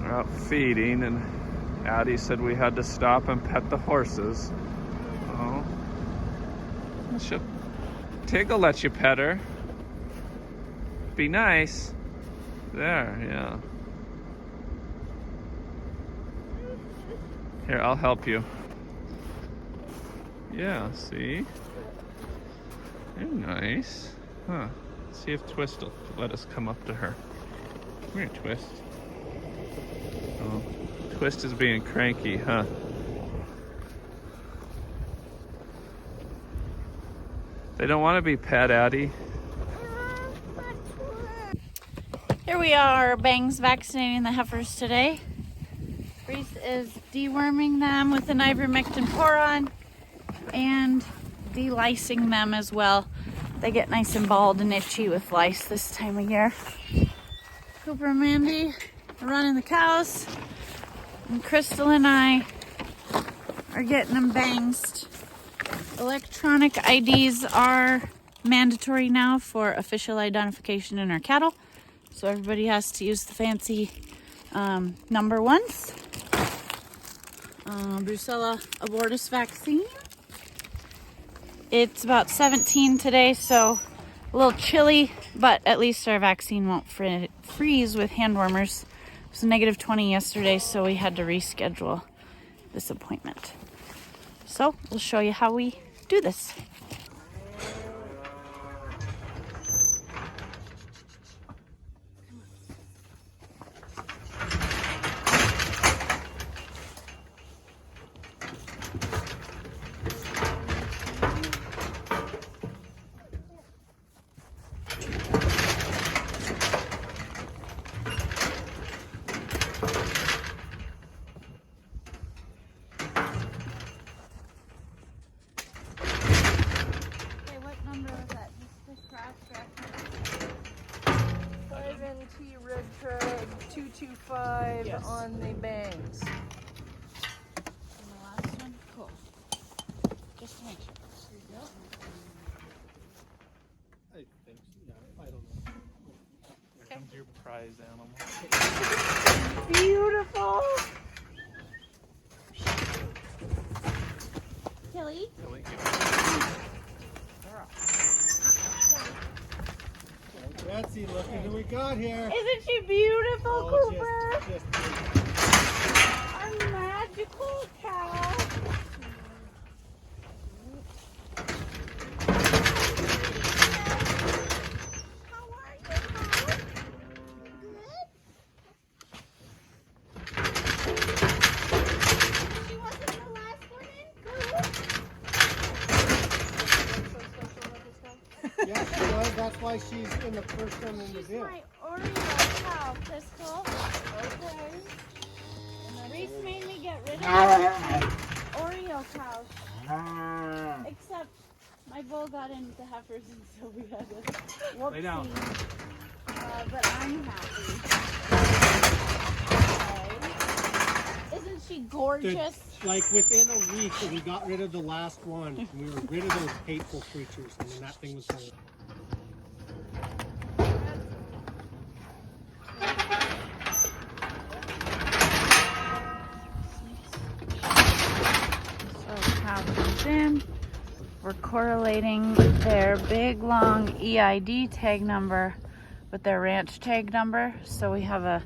We're out feeding, and Addie said we had to stop and pet the horses. Oh, Tig will let you pet her. Be nice. There, yeah. Here, I'll help you. Yeah, see? You're nice. Huh. Let's see if Twist will let us come up to her. Come here, Twist. Oh, Twist is being cranky, huh? They don't want to be pet, Addie. Here we are, Bangs vaccinating the heifers today. Reece is deworming them with an ivermectin poron and delicing them as well. They get nice and bald and itchy with lice this time of year. Cooper and Mandy are running the cows, and Crystal and I are getting them bangsed. Electronic IDs are mandatory now for official identification in our cattle, so everybody has to use the fancy number ones. Brucella abortus vaccine. It's about 17 today, so a little chilly, but at least our vaccine won't freeze with hand warmers. It was negative 20 yesterday, so we had to reschedule this appointment. So we'll show you how we do this. Red Tread 225 yes. On the bangs. And the last one? Cool. Just to make sure. Yep. I think so. Yeah, I don't know. Here comes your prize animal. Beautiful. Tilly. Tilly, Betsy, look at who we got here. Isn't she beautiful, Cooper? Just Our magical cow. How are you, cow? Good? She wasn't the last one in? Good? yeah, she was. That's why she's in the first one in the She's deal. my Oreo cow, Crystal. Okay. Reece made me get rid of Oreo cows. Except my bull got into heifers, and so we had to whoopsie. Lay down. But I'm happy. Okay. Isn't she gorgeous? Like within a week, we got rid of the last one. And we were rid of those hateful creatures, and then that thing was gone. In. We're correlating their big long EID tag number with their ranch tag number, so we have a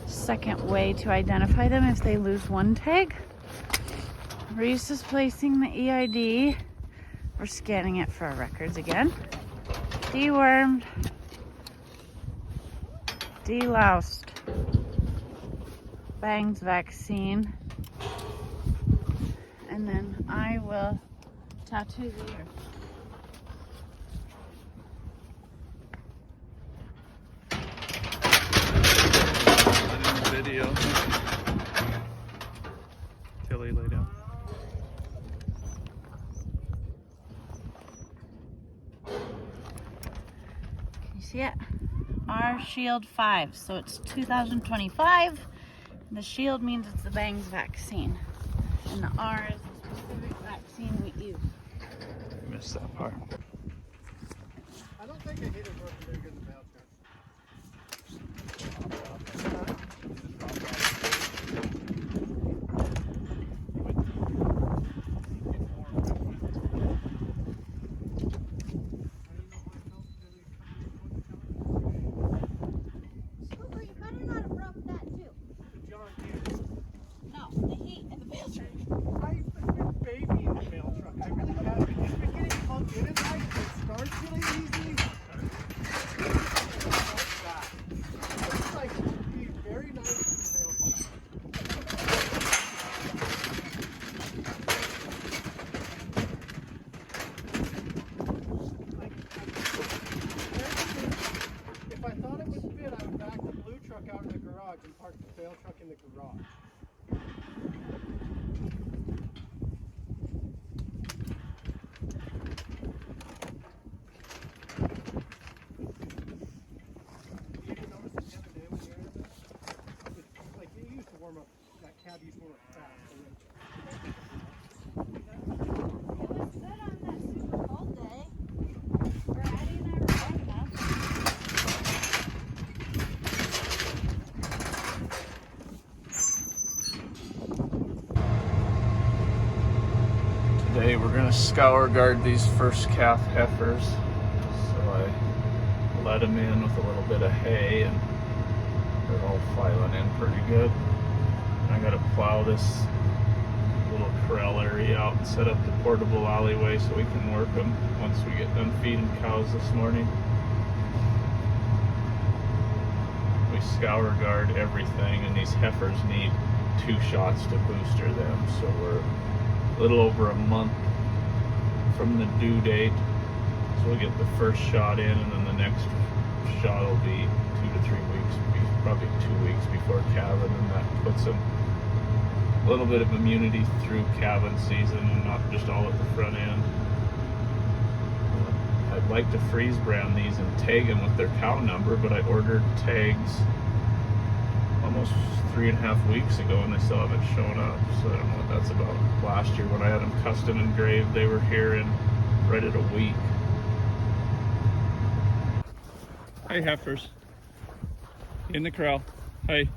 second way to identify them if they lose one tag. Reece is placing the EID. We're scanning it for our records again. Dewormed, deloused, Bangs vaccine. And then I will tattoo the ear. Video. Tilly, lay down. Can you see it? R Shield 5. So it's 2025. The shield means it's the Bangs vaccine. And the R is the specific vaccine we use. I missed that part. I don't think I hit it real big in the mouth. truck out in the garage and park the bale truck in the garage. You didn't notice it the other day when you were in there? It's like it used to warm up, that cab used to warm up fast. It was good on that super cold day. Where Addie and I were going up. Today we're gonna scour guard these first calf heifers. So I let them in with a little bit of hay and they're all filing in pretty good. And I gotta plow this little corral area out and set up the portable alleyway so we can work them once we get done feeding cows this morning. We scour guard everything, and these heifers need 2 shots to booster them, so we're a little over a month from the due date, so we'll get the first shot in, and then the next shot will be 2 to 3 weeks, probably 2 weeks before calving, and that puts them a little bit of immunity through calving season and not just all at the front end. I'd like to freeze brand these and tag them with their cow number, but I ordered tags almost 3.5 weeks ago and they still haven't shown up, so I don't know what that's about. Last year when I had them custom engraved, they were here in right at a week. Hey heifers, in the corral. Hey.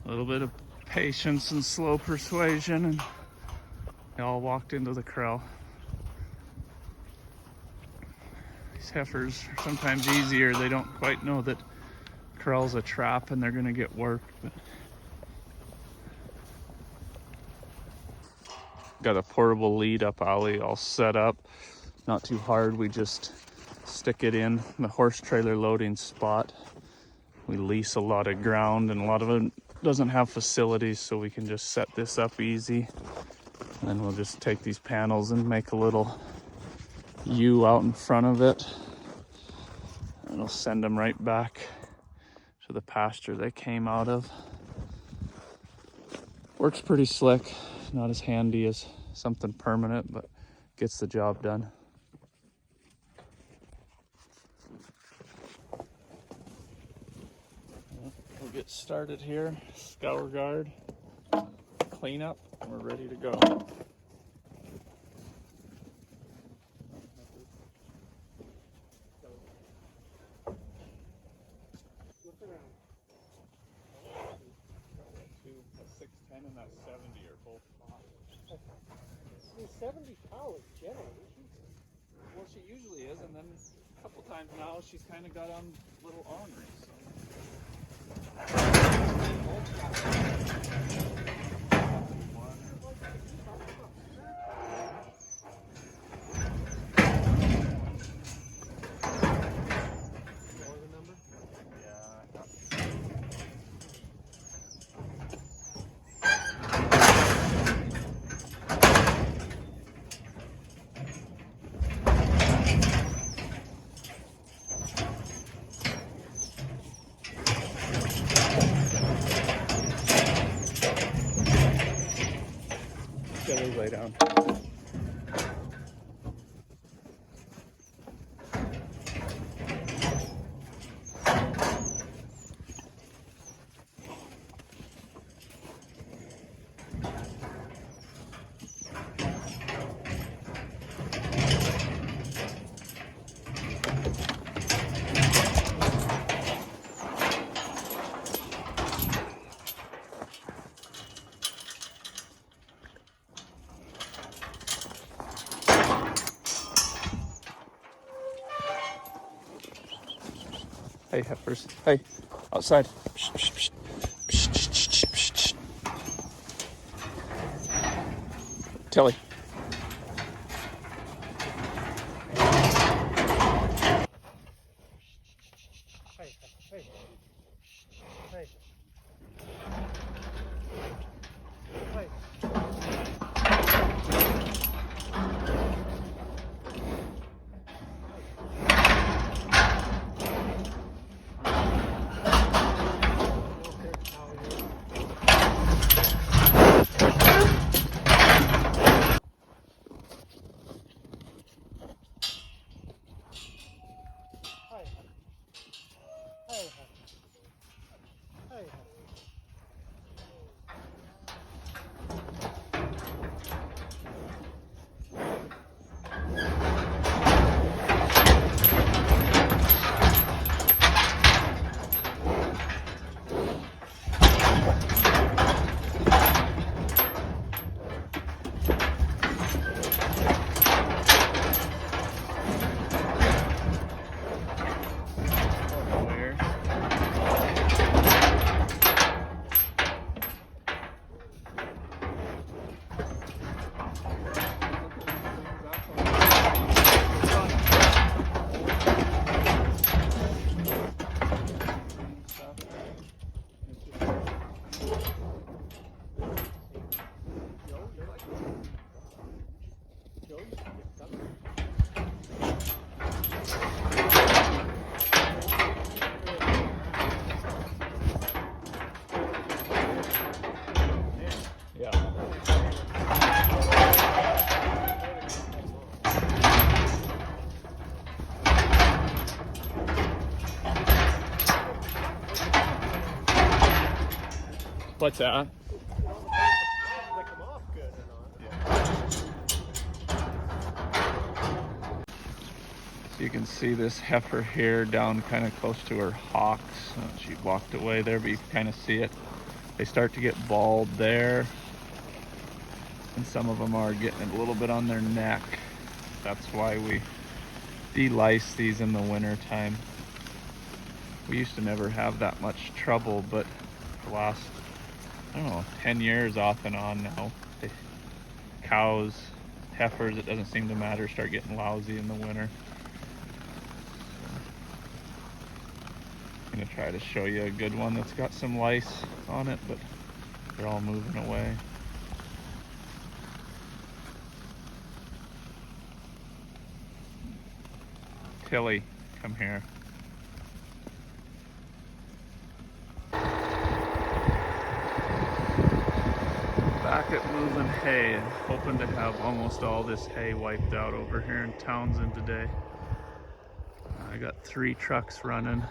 A little bit of patience and slow persuasion, and they all walked into the corral. These heifers are sometimes easier. They don't quite know that corral's a trap and they're gonna get worked. But got a portable lead up alley all set up. Not too hard. We just stick it in the horse trailer loading spot. We lease a lot of ground, and a lot of it doesn't have facilities, so we can just set this up easy. And then we'll just take these panels and make a little U out in front of it. And it'll send them right back to the pasture they came out of. Works pretty slick. Not as handy as something permanent, but gets the job done. We'll get started here. Scour guard, clean up, and we're ready to go. Look around. That 610 and that 70 are both fine. She's 70 pounds generally. Well, she usually is, and then a couple times now she's kind of got on a little ornery. So. Lay down. Hey heifers, hey, outside. Psh, psh, psh. Psh, psh, psh, psh, psh. Tilly. What's that? They come off good or not. You can see this heifer here down kind of close to her hocks. She walked away there, but you can kind of see it. They start to get bald there. And some of them are getting a little bit on their neck. That's why we de-lice these in the winter time. We used to never have that much trouble, but the last, I don't know, 10 years off and on now, cows, heifers, it doesn't seem to matter, start getting lousy in the winter. I'm gonna try to show you a good one that's got some lice on it, but they're all moving away. Tilly, come here. Back at moving hay and hoping to have almost all this hay wiped out over here in Townsend today. I got 3 trucks running.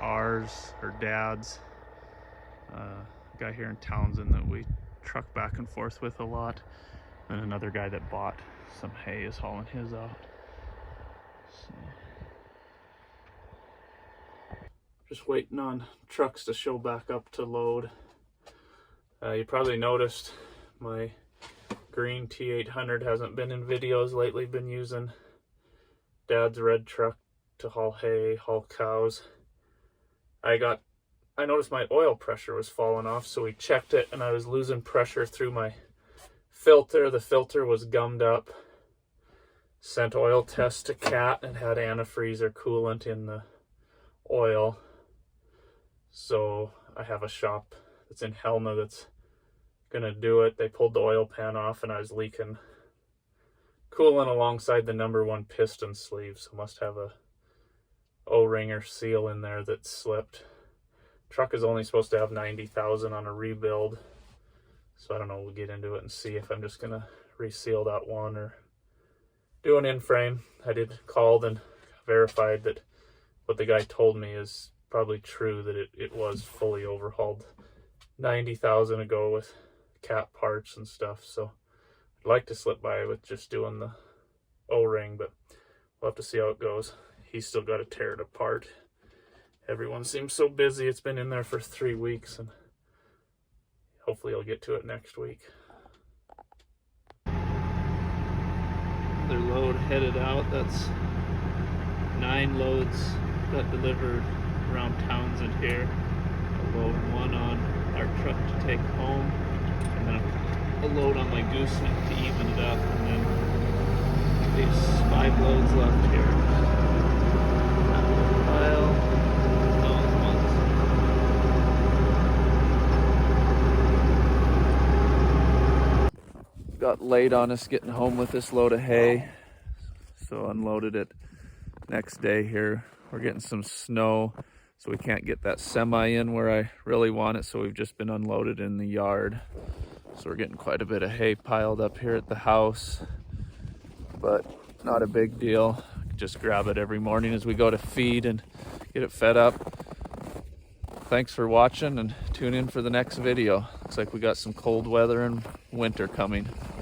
Ours, or Dad's. Guy here in Townsend that we truck back and forth with a lot. And another guy that bought some hay is hauling his out. So, just waiting on trucks to show back up to load. You probably noticed my green T800 hasn't been in videos lately. Been using Dad's red truck to haul hay, haul cows. I noticed my oil pressure was falling off, so we checked it and I was losing pressure through my filter. The filter was gummed up. Sent oil test to Cat and had antifreeze or coolant in the oil. So I have a shop that's in Helena that's gonna do it. They pulled the oil pan off and I was leaking coolant alongside the #1 piston sleeve. So must have a O-ring or seal in there that slipped. Truck is only supposed to have 90,000 on a rebuild. So I don't know, we'll get into it and see if I'm just gonna reseal that one or do an in-frame. I did call and verified that what the guy told me is probably true, that it was fully overhauled 90,000 ago with Cat parts and stuff. So I'd like to slip by with just doing the O-ring, but we'll have to see how it goes. He's still got to tear it apart. Everyone seems so busy. It's been in there for 3 weeks and hopefully I'll get to it next week. Their load headed out. That's 9 loads got delivered around Townsend here. A load 1 on our truck to take home, and then a load on my gooseneck to even it up, and then there's 5 loads left here. Pile. Got late on us getting home with this load of hay, so unloaded it next day here. We're getting some snow, so we can't get that semi in where I really want it, so we've just been unloaded in the yard. So we're getting quite a bit of hay piled up here at the house, but not a big deal. Just grab it every morning as we go to feed and get it fed up. Thanks for watching and tune in for the next video. Looks like we got some cold weather and winter coming.